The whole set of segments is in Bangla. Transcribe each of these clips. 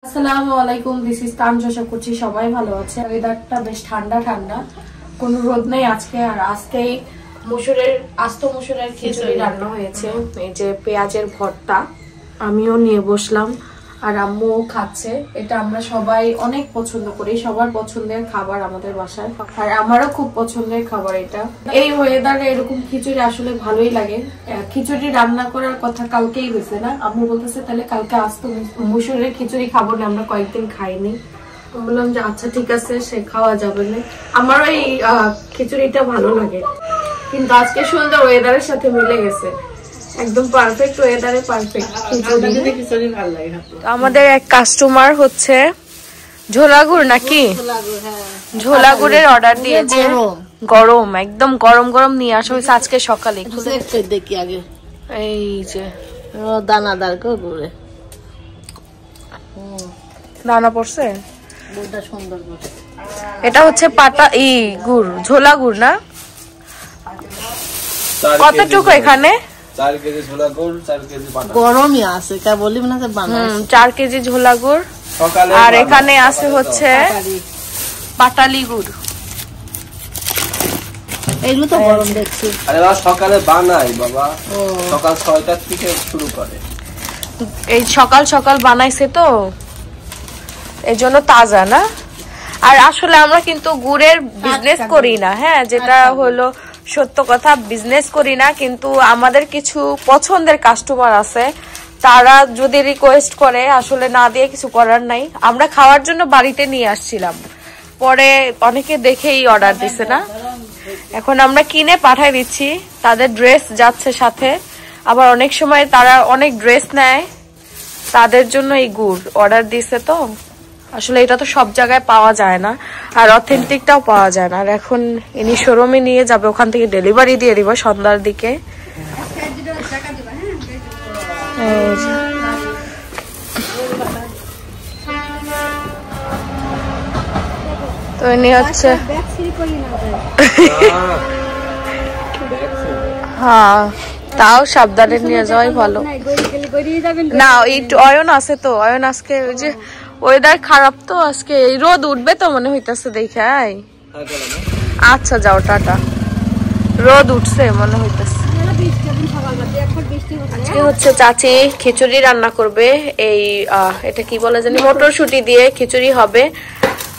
আসসালামু আলাইকুম, দিস ইজ তানজা। আশা করছি সবাই ভালো আছে। ওয়েদারটা বেশ ঠান্ডা ঠান্ডা, কোনো রোদ নেই আজকে। আর আজকেই আস্ত মসুরের খিচুড়ি রান্না হয়েছে। এই যে পেঁয়াজের ভর্তা আমিও নিয়ে বসলাম আর আম্মুও খাচ্ছে। এটা আমরা সবাই অনেক পছন্দ করি, সবার পছন্দের খাবার আমাদের বাসায়, আর আমারও খুব পছন্দের খাবার এটা। এই ওয়েদারে এরকম খিচুড়ি আসলে ভালোই লাগে। খিচুড়ি রান্না করার কথা কালকেই হয়েছে না, আম্মু বলতেছে তাহলে কালকে আস্ত মসুরের খিচুড়ি খাবো না, আমরা কয়েকদিন খাইনি। বললাম যে আচ্ছা ঠিক আছে, সে খাওয়া যাবে না। আমারও এই খিচুড়িটা ভালো লাগে, কিন্তু আজকে সুন্দর ওয়েদারের সাথে মিলে গেছে, একদম পারফেক্ট ওয়েদারে পারফেক্ট খিচুড়ি ভালো লাগে। আমাদের এক কাস্টমার হচ্ছে ঝোলাগুড় নাকি ঝোলাগুড়ের অর্ডার দিয়েছে। গরম একদম গরম গরম নিয়ে আসা হয়েছে আজকে সকালে। দেখি আগে এই যে দানাদার করে দানা পড়ছে, সুন্দর। এটা হচ্ছে পাতা গুড়, ঝোলা গুড় না? কতটুকু এখানে? 4 কেজি ঝোলা গুড়, 4 কেজি পাতা। গরমই আছে কা বলি না যে বানাই। 4 কেজি ঝোলা গুড় আর এখানে আছে হচ্ছে পাটালি গুড়। এইগুলো তো গরম দেখছি। আরে বাবা সকালে বানাই বাবা, সকাল 6টা থেকে শুরু করে। এই সকাল সকাল বানাইছে তো এজন্য তাজা না। আর আসলে আমরা কিন্তু গুড়ের বিজনেস করি না, হ্যাঁ, যেটা হলো সত্য কথা, বিজনেস করি না। কিন্তু আমাদের কিছু পছন্দের কাস্টমার আছে, তারা যদি রিকোয়েস্ট করে, আসলে না দিয়ে কিছু করার নাই। আমরা খাওয়ার জন্য বাড়িতে নিয়ে আসছিলাম, পরে অনেকে দেখেই অর্ডার দিছে না, এখন আমরা কিনে পাঠাই দিচ্ছি। তাদের ড্রেস যাচ্ছে সাথে, আবার অনেক সময় তারা অনেক ড্রেস নেয়, তাদের জন্য এই গুড় অর্ডার দিছে। তো আসলে এটা তো সব জায়গায় পাওয়া যায় না, আর অথেন্টিকটাও পাওয়া যায় না। আর এখন ইনি শোরুমে নিয়ে যাবে, ওখান থেকে ডেলিভারি দিয়ে দিব সন্ধ্যার দিকে। তো ইনি হচ্ছে হ্যাঁ, তাও সাবধানে নিয়ে যাওয়াই ভালো। না একটু অয়ন আছে তো, অয়ন আজকে ওই যে ওয়েদার খারাপ তো, আজকে রোদ উঠবে তো মনে হইতেছে দেখাই। আচ্ছা যাও, টাটা। রোদ উঠছে মনে হইতেছে। আজকে হচ্ছে চাচি খিচুড়ি রান্না করবে। এই এটা কি বলে জানি, মটরশুঁটি দিয়ে খিচুড়ি হবে।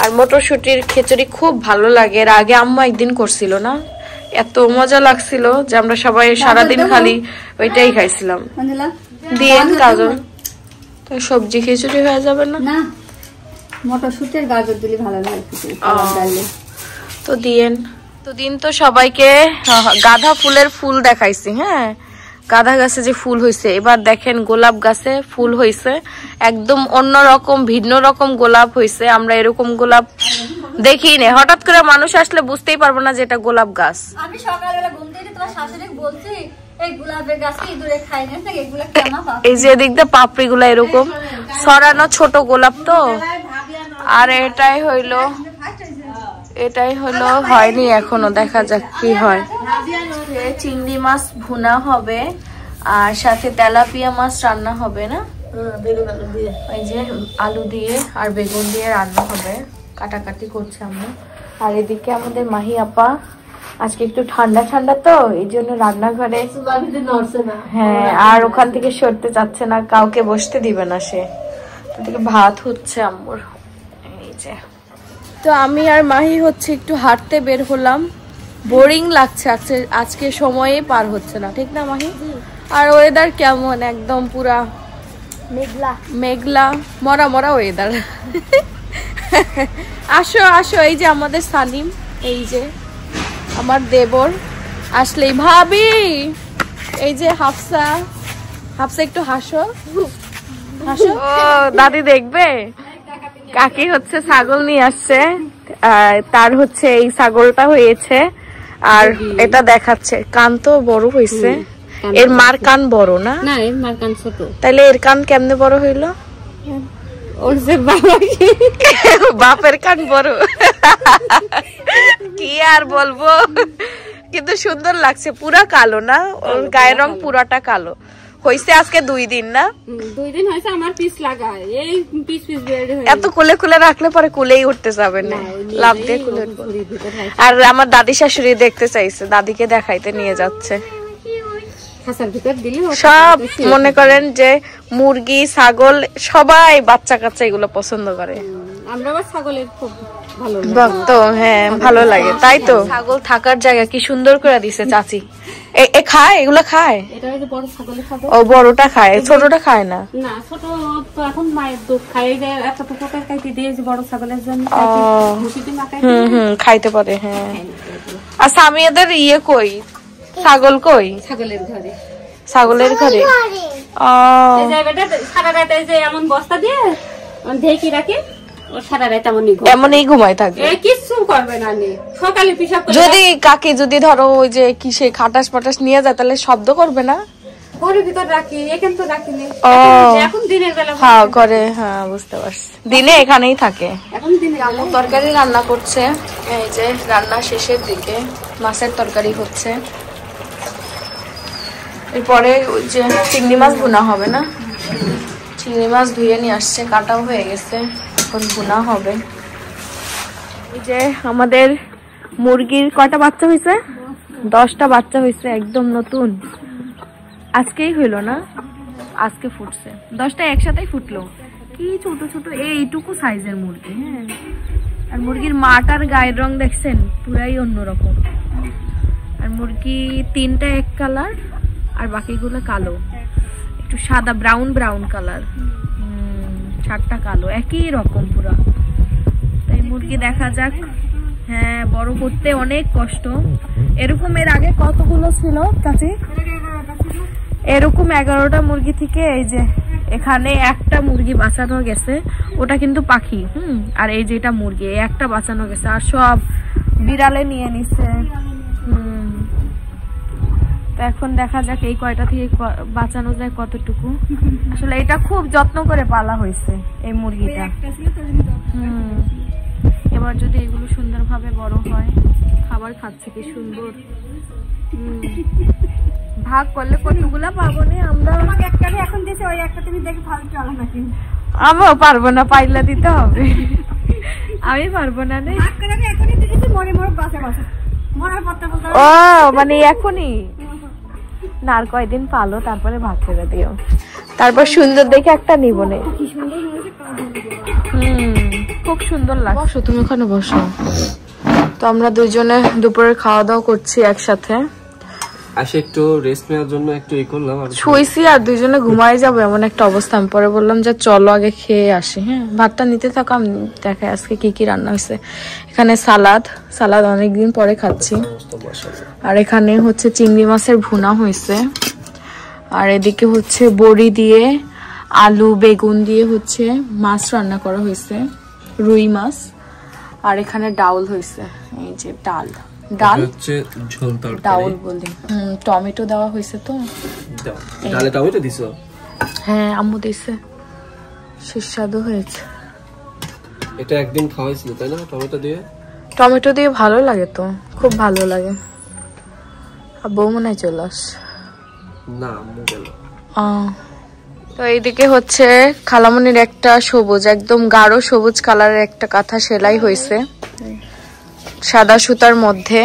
আর মটরশুঁটির খিচুড়ি খুব ভালো লাগে, এর আগে আম্মা একদিন করছিল না, এত মজা লাগছিল যে আমরা সবাই সারাদিন খালি ওইটাই খাইছিলাম। দিয়ে গাজর তো সবজি খিচুড়ি হয়ে যাবে না? না, মটরশুঁটির গাজর দিলে ভালো লাগে খিচুড়ি। তো দিন তো সবাইকে গাঁদা ফুলের ফুল দেখাইছি। হ্যাঁ, গাঁদা গাছে যে ফুল হয়েছে, এবার দেখেন গোলাপ গাছে ফুল হয়েছে, একদম অন্যরকম ভিন্ন রকম গোলাপ হয়েছে। আমরা এরকম গোলাপ দেখি না, হঠাৎ করে মানুষ আসলে বুঝতেই পারবো না যে এটা গোলাপ গাছ। আমি সকালবেলা ঘুম থেকে তোমার শাশুড়ি বলছি এই গোলাপের গাছ কি দূরে খাই না, এগুলো কেমন পাপড়ি, এই যে দিক দিয়ে পাপড়ি গুলা এরকম ছড়ানো, ছোট গোলাপ তো। আর এটাই হইলো হয়নি এখনো, দেখা যাক কি হয়। চিংড়ি মাছ ভুনা হবে আর সাথে তেলাপিয়া মাছ রান্না হবে না, এই যে আলু দিয়ে আর বেগুন দিয়ে রান্না হবে, কাটাকাটি করছে আমরা। আর এদিকে আমাদের মাহি আপা আজকে একটু ঠান্ডা ঠান্ডা তো, এই জন্য রান্নাঘরে, হ্যাঁ, আর ওখান থেকে সরতে চাচ্ছে না, কাউকে বসতে দিবে না সে। এদিকে ভাত হচ্ছে আম্মুর। এই যে তো আমি আর মাহি হচ্ছে একটু হাঁটতে বের হলাম, বোরিং লাগছে আজকে, সময়ে পার হচ্ছে না, ঠিক না মাহি? আর ওয়েদার কেমন, একদম পুরা মেঘলা মরা মরা ওয়েদার। আসো আসো, এই যে আমাদের সানিম, এই যে আমার দেবর আসলেই ভাবি, এই যে হাফসা একটু হাসো হাসো। দাদি দেখবে, কাকি হচ্ছে ছাগল নিয়ে আসছে, তার হচ্ছে এই ছাগলটা হয়েছে, আর এটা দেখাচ্ছে কান তো বড় হয়েছে। এর মার কান বড় না? না, এর মার কান ছোট। তাইলে এর কান কেমনে বড় হইলো? বাপের কান বড়, কি আর বলবো। কিন্তু সুন্দর লাগছে, পুরা কালো না, ওর গায়ের রং পুরাটা কালো, হইছে আজকে 2 দিন না? 2 দিন হয়েছে আমার পিস লাগায়, এই পিস বের হয়ে এত কোলে কোলে রাখলে পরে কোলেই উঠতে যাবে না, লাভ দিয়ে কোলে উঠবো। আর আমার দাদি শাশুড়ি দেখতে চাইছে, দাদিকে দেখাইতে নিয়ে যাচ্ছে। খাসার ভিতর দিলে সব মনে করেন যে মুরগি ছাগল সবাই বাচ্চা কাচ্চা এগুলো পছন্দ করে। আমরা আবার ছাগলের খুব ভালো ভক্ত, হ্যাঁ ভালো লাগে। তাই তো ছাগল থাকার জায়গা কি সুন্দর করে দিছে চাচি। এ খায়, এগুলো খায়? এটা হচ্ছে বড় ছাগলের খাবার। ও বড়টা খায়, ছোটটা খায় না? না, ছোট তো এখন মায়ের দুধ খায়, এত তো পোকার খাইতে দিয়েছে বড় ছাগলের জন্য। খাইতে পারে, হ্যাঁ। আর স্বামীদের ইয়ে কই, ছাগল কই? ছাগলের ঘরে। ছাগলের ঘরে এই জায়গাটা সারা রাত এই যে এমন বস্তা দিয়ে ঢেকে রাখে, ও সারা রাত এমনই ঘুমায় থাকে, কিচ্ছু করবে না। সকালে পিসাব যদি কাকি যদি ধরো ওই যে কি সে খাটাস পাটাস নিয়ে যায় তাহলে শব্দ করবে না? ঘরের ভিতর রাখি, এখানে তো রাখিনি। এখন দিনের বেলা হ্যাঁ ঘরে, হ্যাঁ বুঝতে পারছি, দিনে এখানেই থাকে। এখন দিনে আম্মু তরকারি রান্না করছে, এই যে রান্না শেষের দিকে মাছের তরকারি হচ্ছে। এরপরে ওই যে চিংড়ি মাছ ভুনা হবে না? চিংড়ি মাছ ধুয়ে নিয়ে আসছে, কাটাও হয়ে গেছে, এখন ভুনা হবে। এই যে আমাদের মুরগির কয়টা বাচ্চা হয়েছে? 10টা বাচ্চা হয়েছে, একদম নতুন, আজকেই হইলো না, আজকে ফুটছে। 10টা একসাথেই ফুটলো, কি ছোট ছোট এইটুকু সাইজের মুরগি। হ্যাঁ, আর মুরগির মাটার গায়ের রং দেখছেন পুরাই অন্যরকম। আর মুরগি 3টা এক কালার, আর বাকিগুলো কালো, একটু সাদা ব্রাউন ব্রাউন কালার। 4টা কালো, একই রকম পুরো। তাই মুরগি দেখা যাক। হ্যাঁ, বড় করতে অনেক কষ্ট। এরকম এর আগে কতগুলো ছিল চাচি? এরকম 11টা মুরগি থেকে এই যে এখানে একটা মুরগি বাঁচানো গেছে, ওটা কিন্তু পাখি। আর এই যে এটা মুরগি, একটা বাঁচানো গেছে, আর সব বিড়ালে নিয়ে নিছে। তো এখন দেখা যাক এই কয়টা থেকে বাঁচানো যায় কতটুকু। আসলে এটা খুব যত্ন করে পালা হয়েছে এই মুরগিটা। এবার যদি এগুলো সুন্দরভাবে বড় হয়, খাবার খাচ্ছে কি সুন্দর। ভাগ করলে কতগুলা পাবো না আমরা? এখন দিয়েছে, ওই একটা তুমি দেখে ভালো চলো নাকি? আমিও পারবো না, পাইলা দিতে হবে। আমি পারবো না। ও মানে এখনই না, আর কয়দিন পালো, তারপরে ভাগ করে দিও, তারপর সুন্দর দেখে একটা নিব না। খুব সুন্দর লাগছে। তুমি ওখানে বসো। তো আমরা দুইজনে দুপুরের খাওয়া দাওয়া করছি একসাথে। আসে একটু রেস্ট নেওয়ার জন্য একটু করলাম, আর শুইছি, আর দুইজনে ঘুমাই যাবো এমন একটা অবস্থা। আমি পরে বললাম যে চলো আগে খেয়ে আসি। হ্যাঁ, ভাতটা নিতে থাকো, আমি দেখাই আজকে কি কি রান্না হয়েছে। এখানে সালাদ অনেকদিন পরে খাচ্ছি। আর এখানে হচ্ছে চিংড়ি মাছের ভুনা হয়েছে। আর এদিকে হচ্ছে বড়ি দিয়ে আলু বেগুন দিয়ে হচ্ছে মাছ রান্না করা হয়েছে, রুই মাছ। আর এখানে ডাউল হয়েছে, এই যে ডাল হচ্ছে ঝোল তরকারি, ডাউল বলি। টমেটো দেওয়া হয়েছে। তো ডালে টমেটো দিছো? হ্যাঁ, আম্মু দিছে, সুস্বাদু হয়েছে। এটা একদিন খাওয়াইছিল তাই না? টমেটো দিয়ে ভালো লাগে, তো খুব ভালো লাগে। আর বউ মনে হয় চলে আস না, আম্মু গেল। তো এইদিকে হচ্ছে খালামনির একটা সবুজ, একদম গাঢ় সবুজ কালারের একটা কাঁথা সেলাই হয়েছে সাদা সুতার মধ্যে।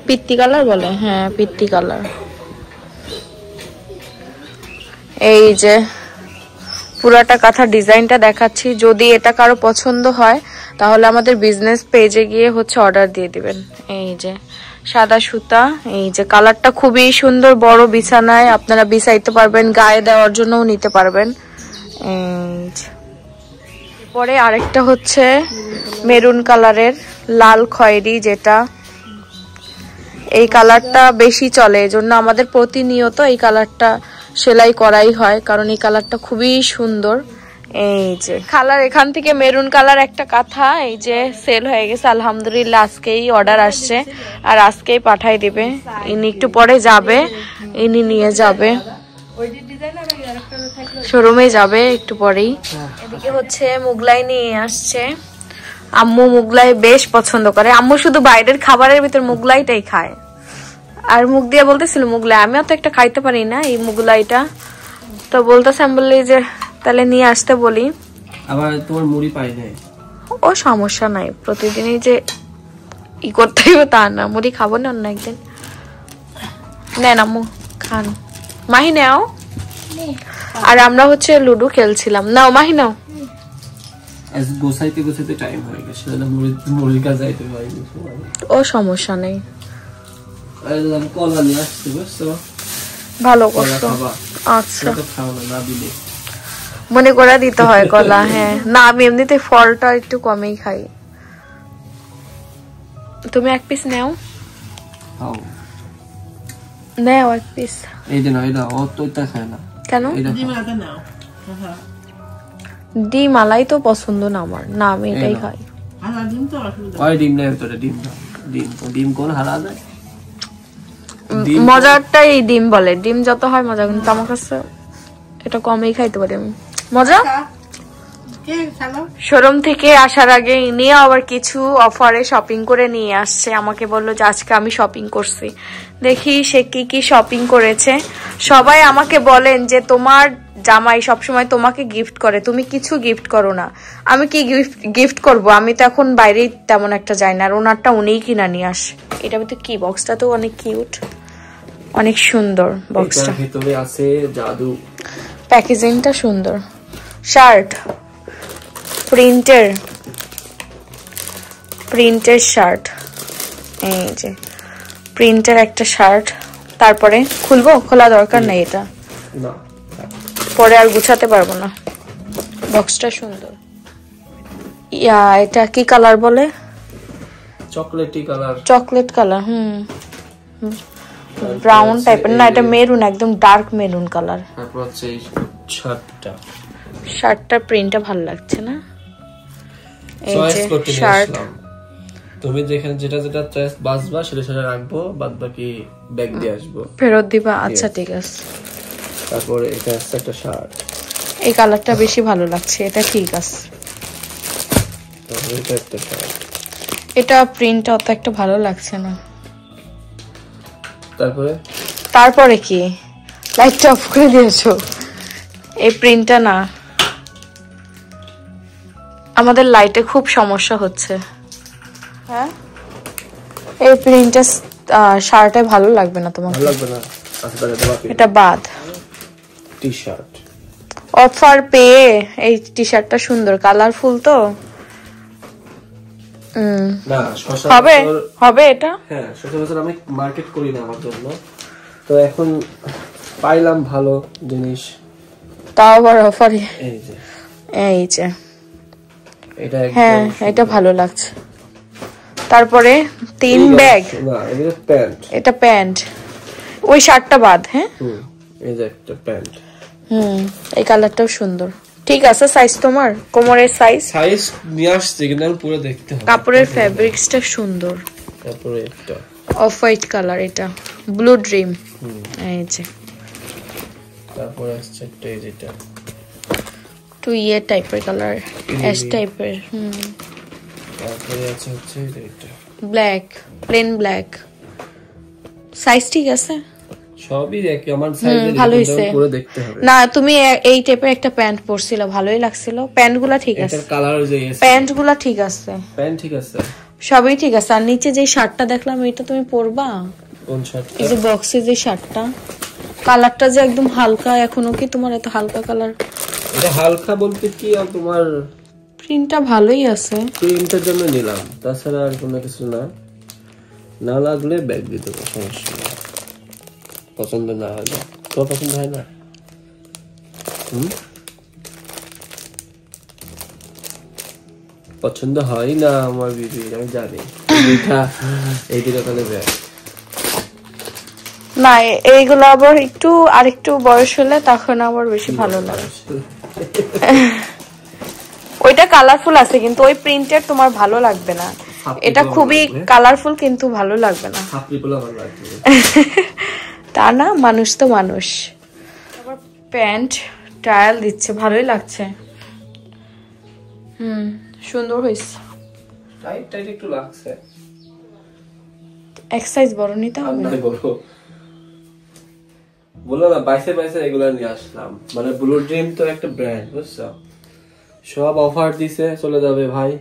পিত্তি কালার বলে, হ্যাঁ পিত্তি কালার। এই যে পুরাটা কাঁথা ডিজাইনটা দেখাচ্ছি, যদি এটা কারো পছন্দ হয় তাহলে আমাদের বিজনেস পেজে গিয়ে হচ্ছে অর্ডার দিয়ে দিবেন। এই যে সাদা সুতা, এই যে কালারটা খুবই সুন্দর, বড় বিছানায় আপনারা বিছাইতে পারবেন, গায়ে দেওয়ার জন্যও নিতে পারবেন। পরে আরেকটা হচ্ছে মেরুন কালারের লাল খয়েরি, যেটা এই কালারটা বেশি চলে, এজন্য আমাদের প্রতিনিয়ত এই কালারটা সেলাই করাই হয়, কারণ এই কালারটা খুবই সুন্দর। এই যে কালার, এখান থেকে মেরুন কালার একটা কাঁথা এই যে সেল হয়ে গেছে আলহামদুলিল্লাহ। আজকেই অর্ডার আসছে, আর আজকেই পাঠাই দিবে। ইনি একটু পরে যাবে, ইনি নিয়ে যাবে, শোরুমে যাবে একটু পরেই। এদিকে হচ্ছে মুগলাই নিয়ে আসছে, আম্মু মুগলাই বেশ পছন্দ করে। আম্মু শুধু বাইরের খাবারের ভিতর মুগলাইটাই খায়, আর মুখ দিয়ে বলতেছিল মুগলাই, আমিও তো একটা খাইতে পারি না এই মুগলাইটা, তো বলতেছে, আমি বললি যে তাহলে নিয়ে আসতে বলি। আবার তোমার মুড়ি পাই নাই। ও সমস্যা নাই, প্রতিদিনই যে ই করতে হইব তা না, মুড়ি খাবো না অন্য একদিন। নেন আম্মু খান, মাহি নাও। আর আমরা হচ্ছে লুডো খেলছিলাম, নাও মাহি নাও। আজ গোছাইতে গোছাইতে টাইম হয়ে গেছে, মুড়ির কাজ যাইতে হয়। ও সমস্যা নেই, কলা নিয়ে আসতে বুঝছো, ভালো করছো। আচ্ছা খাও না দিলে মনে করে দিতে হয় কলা। হ্যাঁ না, আমি এমনিতে ফলটা একটু কমই খাই। তুমি এক পিস নাও, খাও। নাও এক পিস। এই যে না, এটা ও তো এটা খায় না। কেন? ডিম আলাই তো পছন্দ না আমার, না আমি এটাই খাই। ওই ডিম নেই তোরে, ডিম দাও। ডিম কোন হারা যায়, মজাটাই ডিম বলে, ডিম যত হয় মজা, কিন্তু আমার কাছে এটা কমই খাইতে পারি আমি। মজা শোরুম থেকে আসার আগে নিয়ে আবার কিছু অফারে শপিং করে নিয়ে আসছে, আমাকে বললো যে আজকে আমি শপিং করছি। দেখি সে কি কি শপিং করেছে। সবাই আমাকে বলেন যে তোমার জামাই সবসময় তোমাকে গিফট করে, তুমি কিছু গিফট করো না। আমি কি গিফট করব, আমি তো এখন বাইরে তেমন একটা যাই না, আর ওনারটা উনিই কিনা নিয়ে আসে। এটা তো কি, বক্সটা তো অনেক কিউট, অনেক সুন্দর বক্সটা, ভিতরে আছে জাদু, প্যাকেজিংটা সুন্দর। শার্ট প্রিন্টের শার্ট, এই যে প্রিন্টের একটা শার্ট। তারপরে খুলবো, খোলা দরকার নেই, এটা না পরে আর গুছাতে পারবো না। বক্সটা সুন্দর। ইয়া এটা কি কালার বলে? Chocolate colour. ব্রাউন টাইপের না, এটা মেরুন, একদম ডার্ক মেরুন কালার। তারপর হচ্ছে এই শার্টটার প্রিন্টটা ভালো লাগছে না? এই যে শার্ট, তুমি যেখানে যেটা যেটা চয়েস বাসবা সেটা সেটা রাখবো, বাদ বাকি ব্যাগ দিয়ে আসবো, ফেরত দিবা। আচ্ছা ঠিক আছে। তারপরে এটা আছে একটা শার্ট, এই কালারটা বেশি ভালো লাগছে, এটা ঠিক আছে। তারপরে এটা একটা শার্ট, এটা প্রিন্টটা অত একটা ভালো লাগছে না। তারপরে কি লাইটটা অফ করে দিয়েছো? এই প্রিন্টটা না, আমাদের লাইটে খুব সমস্যা হচ্ছে। হ্যাঁ এই প্রিন্টটা শার্টে ভালো লাগবে না তোমার? ভালো লাগবে না। এটা বাদ। টি শার্ট অফার পেয়ে এই টি শার্টটা সুন্দর, কালারফুল তো। না হবে এটা। হ্যাঁ সচরাচর আমি মার্কেট করি না আমার জন্য, তো এখন পাইলাম ভালো জিনিস, তাও আবার অফারে। এই যে এটা হ্যাঁ এটা ভালো লাগছে। তারপরে 3 ব্যাগ, এটা প্যান্ট, ওই শার্টটা বাদ। হ্যাঁ এই যে একটা প্যান্ট, এই কালারটাও সুন্দর। ঠিক আছে, সাইজ তোমার কোমরের সাইজ নিয়ে আসছে, কিন্তু আমি পুরো দেখতে হবে। কাপড়ের ফ্যাব্রিক্সটা সুন্দর। তারপরে একটা অফ হোয়াইট কালার, এটা ব্লু ড্রিম। এই যে তারপরে আসছে একটা এই যেটা টু ইয়ে টাইপের কালার, অ্যাশ টাইপের। তারপরে আছে হচ্ছে এটা ব্ল্যাক, প্লেন ব্ল্যাক। সাইজ ঠিক আছে, সবই একই আমার সাইজে, ভালো হইছে। পুরো দেখতে হবে না তুমি এই টাইপের একটা প্যান্ট পরছিল, ভালোই লাগছিল। প্যান্টগুলো ঠিক আছে, এটার কালার যে প্যান্টগুলো ঠিক আছে, প্যান্ট ঠিক আছে, সবই ঠিক আছে। আর নিচে যে শার্টটা দেখলাম, এটা তুমি পরবা? কোন শার্টটা? এই যে বক্সে যে শার্টটা, কালারটা যে একদম হালকা, এখনো কি তোমার এত হালকা কালার? এটা হালকা বলতে কি, আর তোমার প্রিন্টটা ভালোই আছে, প্রিন্টের জন্য নিলাম, তাছাড়া আর কোনো কিছু না। না লাগলে ব্যাগ দিয়ে দেবো, সমস্যা নেই। পছন্দ না হলে তো পছন্দ হয় না। পছন্দ হয় না আমার বিবি, আমি জানি। এই দুটো কালে ব্যাগ না, এইগুলো আবার একটু আরেকটু বয়স হলে তখন আবার বেশি ভালো লাগে। ওইটা কালারফুল আছে, কিন্তু ওই প্রিন্টের তোমার ভালো লাগবে না। এটা খুবই কালারফুল, কিন্তু ভালো লাগবে না। তা না, মানুষ তো মানুষ। আবার প্যান্ট ট্রায়াল দিচ্ছে, ভালোই লাগছে। সুন্দর হয়েছে। টাইট টাইট একটু লাগছে। এক সাইজ বড় নিতে আর হবে। নাই বড় বললো না, বাইসে বাইসে এগুলা নিয়ে আসলাম। মানে ব্লু ড্রিম তো একটা ব্র্যান্ড, বুঝছো, সব অফার দিছে, চলে যাবে ভাই।